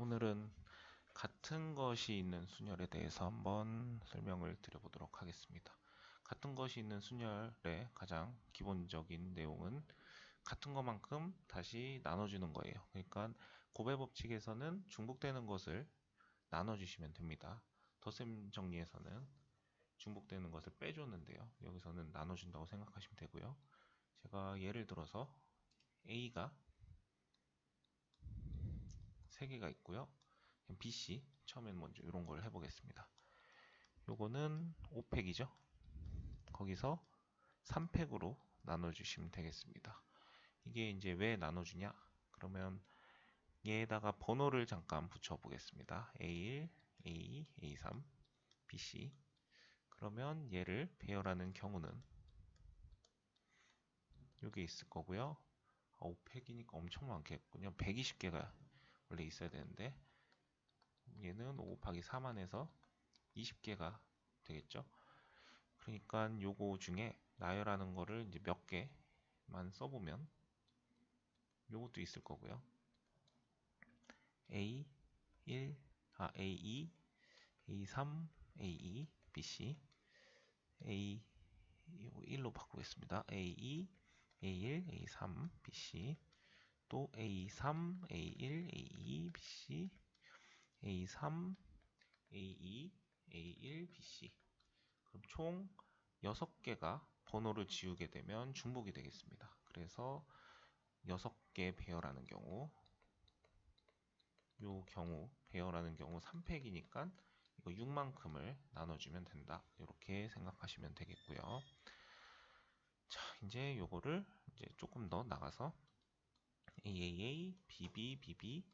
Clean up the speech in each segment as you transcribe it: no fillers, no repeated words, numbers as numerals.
오늘은 같은 것이 있는 순열에 대해서 한번 설명을 드려보도록 하겠습니다. 같은 것이 있는 순열의 가장 기본적인 내용은 같은 것만큼 다시 나눠주는 거예요. 그러니까 곱의 법칙에서는 중복되는 것을 나눠주시면 됩니다. 덧셈 정리에서는 중복되는 것을 빼줬는데요. 여기서는 나눠준다고 생각하시면 되고요. 제가 예를 들어서 A가 3개가 있고요. BC 처음엔 먼저 이런 걸 해보겠습니다. 요거는 5팩이죠. 거기서 3팩으로 나눠주시면 되겠습니다. 이게 이제 왜 나눠주냐? 그러면 얘에다가 번호를 잠깐 붙여 보겠습니다. A1, A2, A3, BC. 그러면 얘를 배열하는 경우는 여기 있을 거고요. 5팩이니까 엄청 많겠군요. 120개가 원래 있어야 되는데 얘는 5 곱하기 4만해서 20개가 되겠죠. 그러니까 요거 중에 나열하는 거를 이제 몇 개만 써보면 요것도 있을 거고요. A1, A2, A3, A2, BC, A, 이거 1로 바꾸겠습니다. A2, A1, A3, BC, 또 A3, A1, A2, BC, A3, A2, A1, BC. 그럼 총 6개가 번호를 지우게 되면 중복이 되겠습니다. 그래서 6개 배열하는 경우, 요 경우 배열하는 경우 3팩이니까 이거 6만큼을 나눠주면 된다. 이렇게 생각하시면 되겠고요. 자, 이제 요거를 이제 조금 더 나가서 AAA, BB, BB,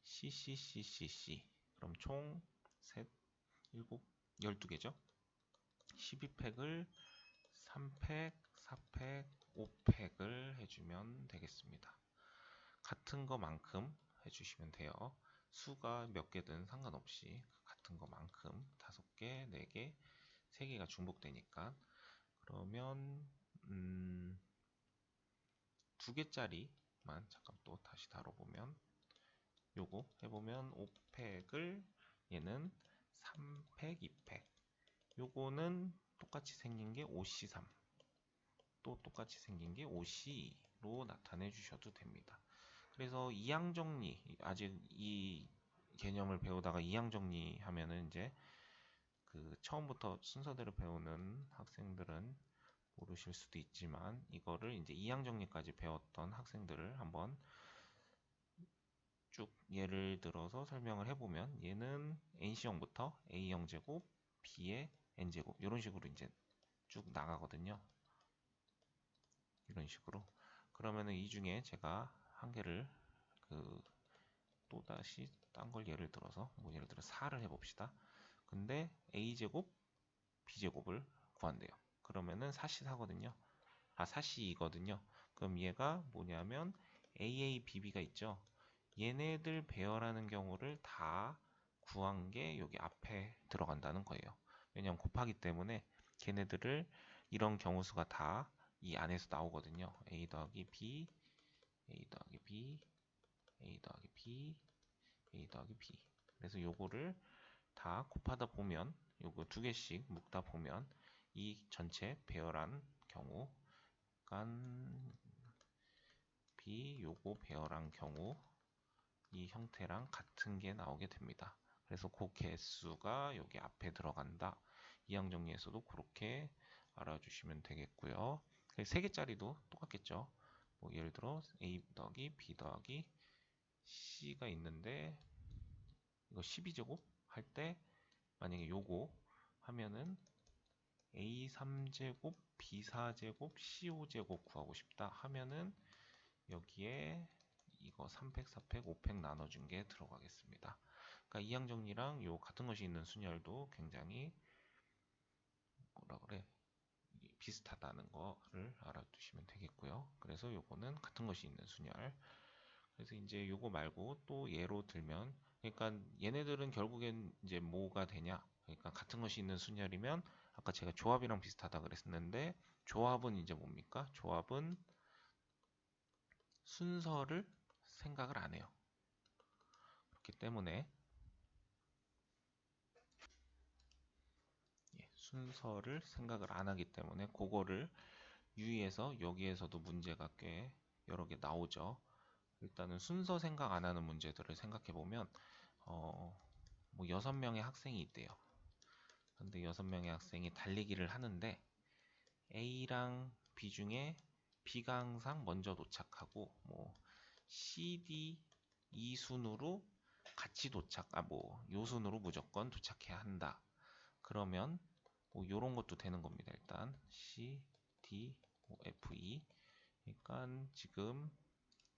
CCCCC. 그럼 총 셋, 7, 12개죠. 12팩을 3팩, 4팩, 5팩을 해주면 되겠습니다. 같은 것만큼 해주시면 돼요. 수가 몇 개든 상관없이 같은 것만큼 5개, 4개, 3개가 중복되니까 그러면 2개짜리만 잠깐 또 다시 다뤄보면 요거 해보면 5팩을 얘는 3팩, 2팩 요거는 똑같이 생긴 게 5C3 또 똑같이 생긴 게 5C2로 나타내 주셔도 됩니다. 그래서 이항정리 아직 이 개념을 배우다가 이항정리 하면은 이제 그 처음부터 순서대로 배우는 학생들은 모르실 수도 있지만 이거를 이제 이항정리까지 배웠던 학생들을 한번 쭉 예를 들어서 설명을 해보면 얘는 NC형부터 A형 제곱, B의 N제곱 이런 식으로 이제 쭉 나가거든요. 이런 식으로. 그러면은 이 중에 제가 한 개를 또다시 딴 걸 예를 들어서 예를 들어 4를 해봅시다. 근데 A제곱, B제곱을 구한대요. 그러면은 4C4거든요. 4C2거든요. 그럼 얘가 뭐냐면 AABB가 있죠. 얘네들 배열하는 경우를 다 구한 게 여기 앞에 들어간다는 거예요. 왜냐면 곱하기 때문에 걔네들을 이런 경우 수가 다 이 안에서 나오거든요. A 더하기 B, A 더하기 B, A 더하기 B, A 더하기 B. 그래서 요거를 다 곱하다 보면 요거 2개씩 묶다 보면 이 전체 배열한 경우 간 B 요거 배열한 경우 이 형태랑 같은 게 나오게 됩니다. 그래서 그 개수가 여기 앞에 들어간다. 이항정리에서도 그렇게 알아주시면 되겠고요. 3개짜리도 똑같겠죠. 뭐 예를 들어 A 더하기 B 더하기 C가 있는데 이거 12제곱 할 때 만약에 요거 하면은 A3제곱, B4제곱, C5제곱 구하고 싶다 하면은 여기에 이거 3팩, 4팩, 5팩 나눠준 게 들어가겠습니다. 그러니까 이항정리랑 요 같은 것이 있는 순열도 굉장히 뭐라 그래 비슷하다는 거를 알아두시면 되겠고요. 그래서 요거는 같은 것이 있는 순열. 그래서 이제 요거 말고 또 예로 들면 그러니까 얘네들은 결국엔 이제 뭐가 되냐? 그러니까 같은 것이 있는 순열이면 아까 제가 조합이랑 비슷하다 그랬었는데 조합은 이제 뭡니까? 조합은 순서를 생각을 안 해요. 그렇기 때문에 순서를 생각을 안 하기 때문에 그거를 유의해서 여기에서도 문제가 꽤 여러 개 나오죠. 일단은 순서 생각 안 하는 문제들을 생각해 보면 뭐 6명의 학생이 있대요. 근데 6명의 학생이 달리기를 하는데 A랑 B 중에 B가 항상 먼저 도착하고 뭐 C, D, E 순으로 같이 요 순으로 무조건 도착해야 한다. 그러면 뭐 요런 것도 되는 겁니다. 일단 C, D, F, E. 그러니까 지금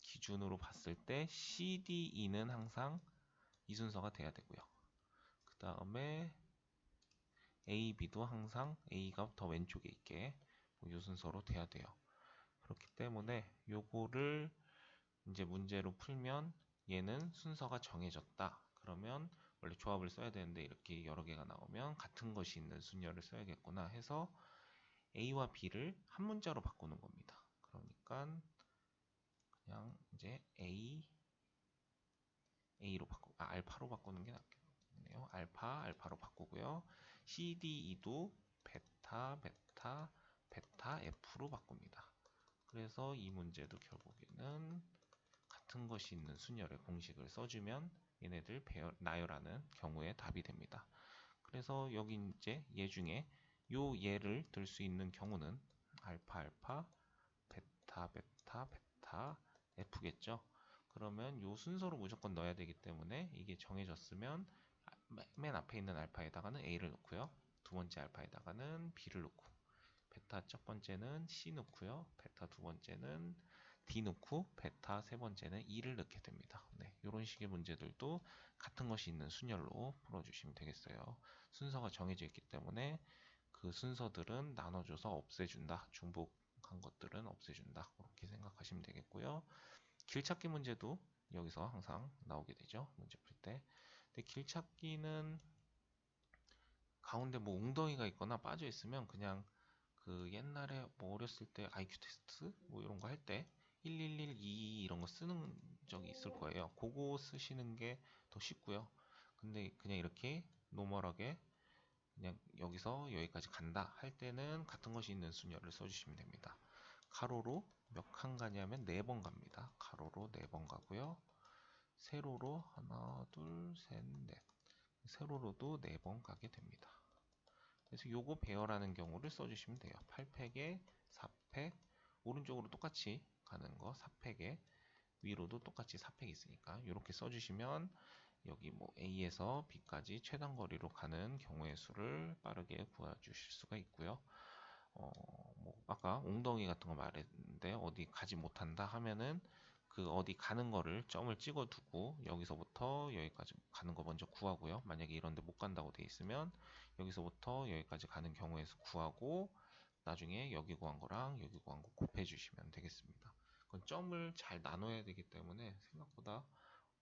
기준으로 봤을 때 C, D, E는 항상 이 순서가 돼야 되고요. 그 다음에 A, B도 항상 A가 더 왼쪽에 있게 이 순서로 돼야 돼요. 그렇기 때문에 요거를 이제 문제로 풀면 얘는 순서가 정해졌다. 그러면 원래 조합을 써야 되는데 이렇게 여러 개가 나오면 같은 것이 있는 순열을 써야겠구나 해서 A와 B를 한 문자로 바꾸는 겁니다. 그러니까 그냥 이제 A로 알파로 바꾸는 게 낫겠네요. 알파로 바꾸고요. C, D, E도 베타, 베타, 베타, F로 바꿉니다. 그래서 이 문제도 결국에는 같은 것이 있는 순열의 공식을 써주면 얘네들 나열하는 경우에 답이 됩니다. 그래서 여기 이제 얘 중에 요 얘를 들 수 있는 경우는 알파, 알파, 베타, 베타, 베타, F겠죠. 그러면 요 순서로 무조건 넣어야 되기 때문에 이게 정해졌으면 맨 앞에 있는 알파에다가는 A를 넣고요. 두 번째 알파에다가는 B를 넣고 베타 첫 번째는 C 넣고요. 베타 두 번째는 D 넣고 베타 세 번째는 E를 넣게 됩니다. 네, 이런 식의 문제들도 같은 것이 있는 순열로 풀어주시면 되겠어요. 순서가 정해져 있기 때문에 그 순서들은 나눠줘서 없애준다. 중복한 것들은 없애준다. 그렇게 생각하시면 되겠고요. 길찾기 문제도 여기서 항상 나오게 되죠. 문제 풀 때. 근데 길찾기는 가운데 뭐 웅덩이가 있거나 빠져 있으면 그냥 그 옛날에 뭐 어렸을 때 IQ 테스트 뭐 이런 거 할 때 111, 2 이런 거 쓰는 적이 있을 거예요. 그거 쓰시는 게 더 쉽고요. 근데 그냥 이렇게 노멀하게 그냥 여기서 여기까지 간다 할 때는 같은 것이 있는 순열을 써주시면 됩니다. 가로로 몇 칸 가냐면 4번 갑니다. 가로로 4번 가고요. 세로로 하나, 둘, 셋, 넷. 세로로도 4번 가게 됩니다. 그래서 요거 배열하는 경우를 써주시면 돼요. 8팩에 4팩, 오른쪽으로 똑같이 가는 거 4팩에 위로도 똑같이 4팩 있으니까 이렇게 써주시면 여기 뭐 A에서 B까지 최단 거리로 가는 경우의 수를 빠르게 구해주실 수가 있고요. 뭐 아까 웅덩이 같은 거 말했는데 어디 가지 못한다 하면은 그 어디 가는 거를 점을 찍어 두고 여기서부터 여기까지 가는 거 먼저 구하고요. 만약에 이런데 못 간다고 돼 있으면 여기서부터 여기까지 가는 경우에서 구하고 나중에 여기 구한 거랑 여기 구한 거 곱해 주시면 되겠습니다. 그건 점을 잘 나눠야 되기 때문에 생각보다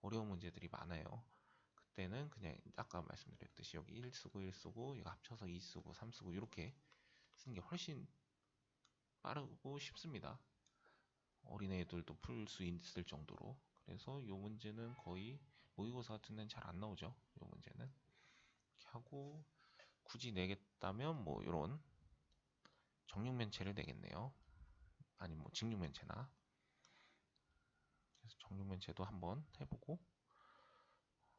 어려운 문제들이 많아요. 그때는 그냥 아까 말씀드렸듯이 여기 1 쓰고 1 쓰고 이거 합쳐서 2 쓰고 3 쓰고 이렇게 쓰는 게 훨씬 빠르고 쉽습니다. 어린애들도 풀 수 있을 정도로. 그래서 이 문제는 거의 모의고사 같은 데는 잘 안 나오죠. 이 문제는. 이렇게 하고 굳이 내겠다면 뭐 이런 정육면체를 내겠네요. 아니 뭐 직육면체나. 그래서 정육면체도 한번 해보고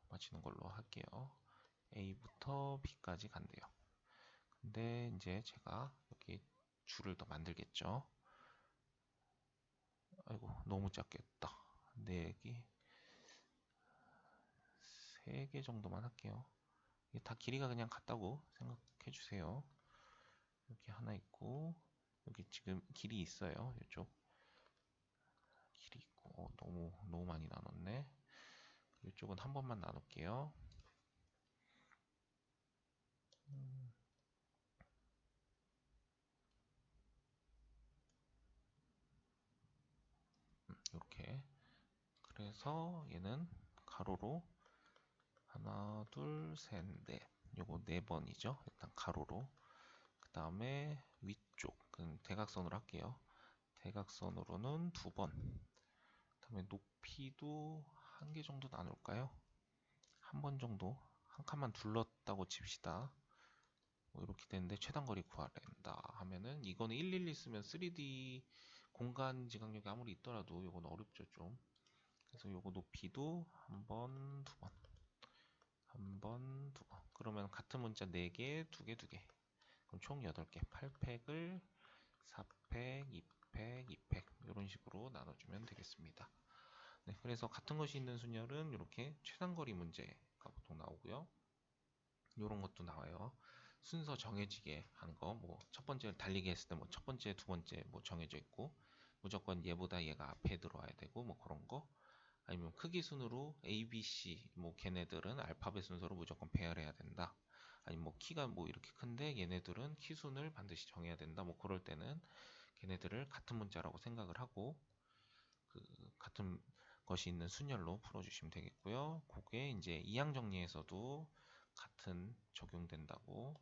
마치는 걸로 할게요. A부터 B까지 간대요. 근데 이제 제가 여기 줄을 더 만들겠죠. 아이고 너무 작겠다. 4개 3개 정도만 할게요. 이게 다 길이가 그냥 같다고 생각해 주세요. 여기 하나 있고 여기 지금 길이 있어요. 이쪽 길이 있고 너무 많이 나눴네. 이쪽은 한 번만 나눌게요. 이렇게. 그래서 얘는 가로로 하나, 둘, 셋, 넷. 요거 4번이죠. 일단 가로로. 그 다음에 위쪽, 대각선으로 할게요. 대각선으로는 2번. 그 다음에 높이도 1개 정도 나눌까요? 한 번 정도 한 칸만 둘렀다고 칩시다. 뭐 이렇게 되는데 최단 거리 구하된다 하면은 이거는 111 쓰면 3D 공간 지각력이 아무리 있더라도 이건 어렵죠 좀. 그래서 요거 높이도 한 번, 두 번, 한 번, 두 번. 그러면 같은 문자 4개, 2개, 2개. 그럼 총 8개. 8팩을 4팩, 2팩, 2팩 이런 식으로 나눠주면 되겠습니다. 네, 그래서 같은 것이 있는 순열은 이렇게 최단거리 문제가 보통 나오고요. 이런 것도 나와요. 순서 정해지게 한 거, 뭐 첫 번째 달리기 했을 때 뭐 첫 번째, 두 번째 뭐 정해져 있고 무조건 얘보다 얘가 앞에 들어와야 되고 뭐 그런 거. 아니면 크기 순으로 A, B, C 뭐 걔네들은 알파벳 순서로 무조건 배열해야 된다. 아니면 뭐 키가 뭐 이렇게 큰데 얘네들은 키 순을 반드시 정해야 된다. 뭐 그럴 때는 걔네들을 같은 문자라고 생각을 하고 그 같은 것이 있는 순열로 풀어주시면 되겠고요. 그게 이제 이항 정리에서도 같은 적용된다고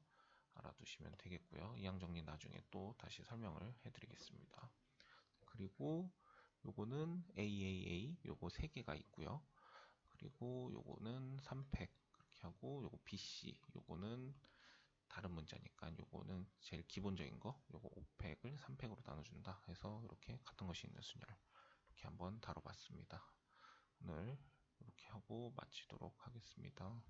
알아두시면 되겠고요. 이항 정리 나중에 또 다시 설명을 해드리겠습니다. 그리고 요거는 AAA 요거 3개가 있고요. 그리고 요거는 3팩 그렇게 하고 요거 BC 요거는 다른 문자니까 요거는 제일 기본적인 거 요거 5팩을 3팩으로 나눠준다 해서 이렇게 같은 것이 있는 순열 이렇게 한번 다뤄봤습니다. 오늘 이렇게 하고 마치도록 하겠습니다.